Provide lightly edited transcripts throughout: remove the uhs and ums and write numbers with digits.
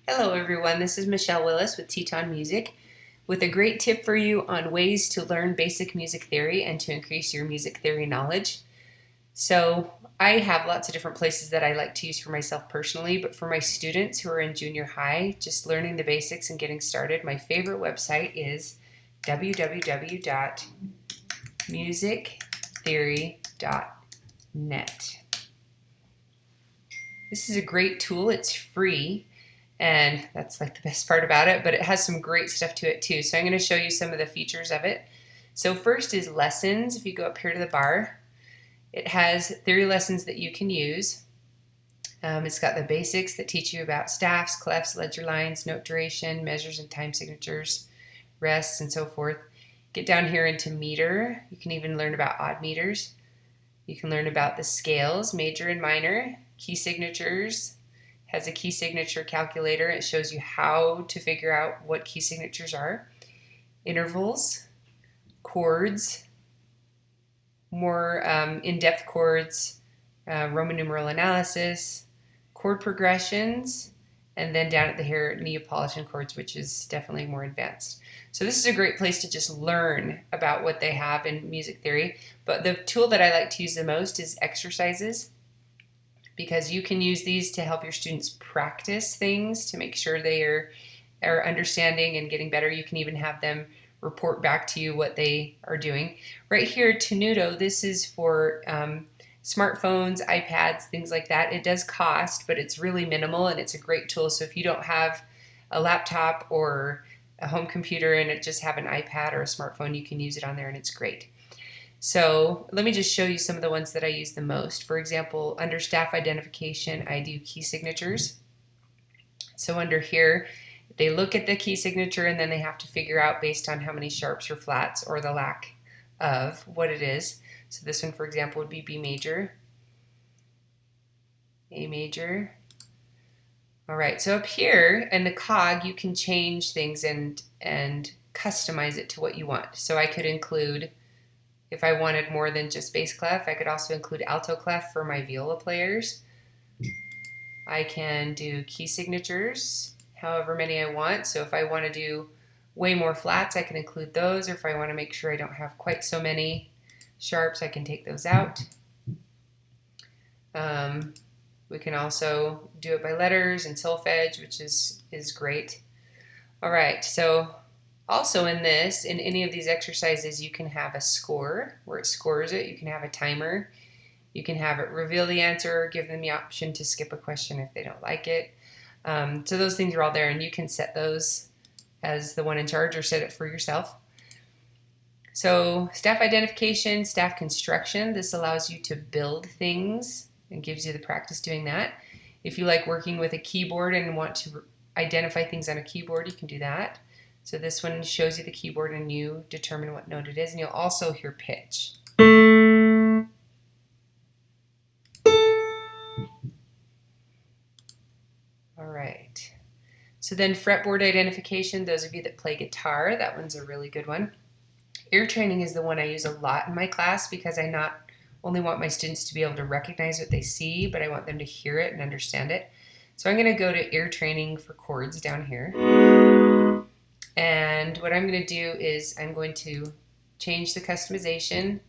Hello everyone, this is Michelle Willis with Teton Music with a great tip for you on ways to learn basic music theory and to increase your music theory knowledge. So I have lots of different places that I like to use for myself personally, but for my students who are in junior high, just learning the basics and getting started, my favorite website is www.musictheory.net. This is a great tool, it's free. And that's like the best part about it, but it has some great stuff to it too. So I'm going to show you some of the features of it. So first is lessons. If you go up here to the bar, it has theory lessons that you can use. It's got the basics that teach you about staffs, clefs, ledger lines, note duration, measures and time signatures, rests, and so forth. Get down here into meter. You can even learn about odd meters. You can learn about the scales, major and minor, key signatures. Has a key signature calculator. It shows you how to figure out what key signatures are. Intervals, chords, more in-depth chords, Roman numeral analysis, chord progressions, and then down at the here, Neapolitan chords, which is definitely more advanced. So this is a great place to just learn about what they have in music theory. But the tool that I like to use the most is exercises, because you can use these to help your students practice things to make sure they are understanding and getting better. You can even have them report back to you what they are doing. Right here, Tenuto, this is for smartphones, iPads, things like that. It does cost, but it's really minimal and it's a great tool. So if you don't have a laptop or a home computer and just have an iPad or a smartphone, you can use it on there and it's great. So let me just show you some of the ones that I use the most. For example, under staff identification, I do key signatures. So under here, they look at the key signature and then they have to figure out based on how many sharps or flats or the lack of what it is. So this one, for example, would be B major, A major. All right, so up here in the cog, you can change things and customize it to what you want. So I could include, if I wanted more than just bass clef, I could also include alto clef for my viola players. I can do key signatures, however many I want. So if I want to do way more flats, I can include those. Or if I want to make sure I don't have quite so many sharps, I can take those out. We can also do it by letters and solfege, which is great. All right, so also in any of these exercises, you can have a score where it scores it. You can have a timer. You can have it reveal the answer, give them the option to skip a question if they don't like it. So those things are all there, and you can set those as the one in charge or set it for yourself. So staff identification, staff construction. This allows you to build things and gives you the practice doing that. If you like working with a keyboard and want to identify things on a keyboard, you can do that. So this one shows you the keyboard and you determine what note it is, and you'll also hear pitch. All right. So then fretboard identification, those of you that play guitar, that one's a really good one. Ear training is the one I use a lot in my class because I not only want my students to be able to recognize what they see, but I want them to hear it and understand it. So I'm going to go to ear training for chords down here. And what I'm going to do is I'm going to change the customization.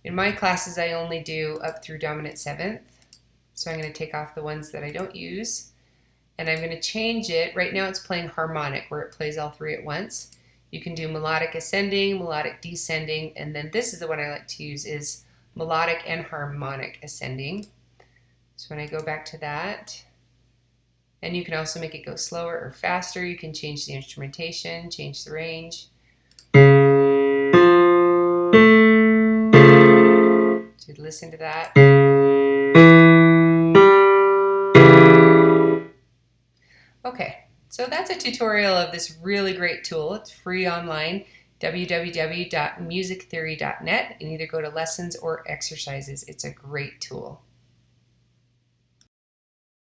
In my classes, I only do up through dominant seventh. So I'm going to take off the ones that I don't use. And I'm going to change it. Right now it's playing harmonic, where it plays all three at once. You can do melodic ascending, melodic descending, and then this is the one I like to use is melodic and harmonic ascending. So when I go back to that, and you can also make it go slower or faster. You can change the instrumentation, change the range. So listen to that. Okay, so that's a tutorial of this really great tool. It's free online, www.musictheory.net, and either go to lessons or exercises. It's a great tool.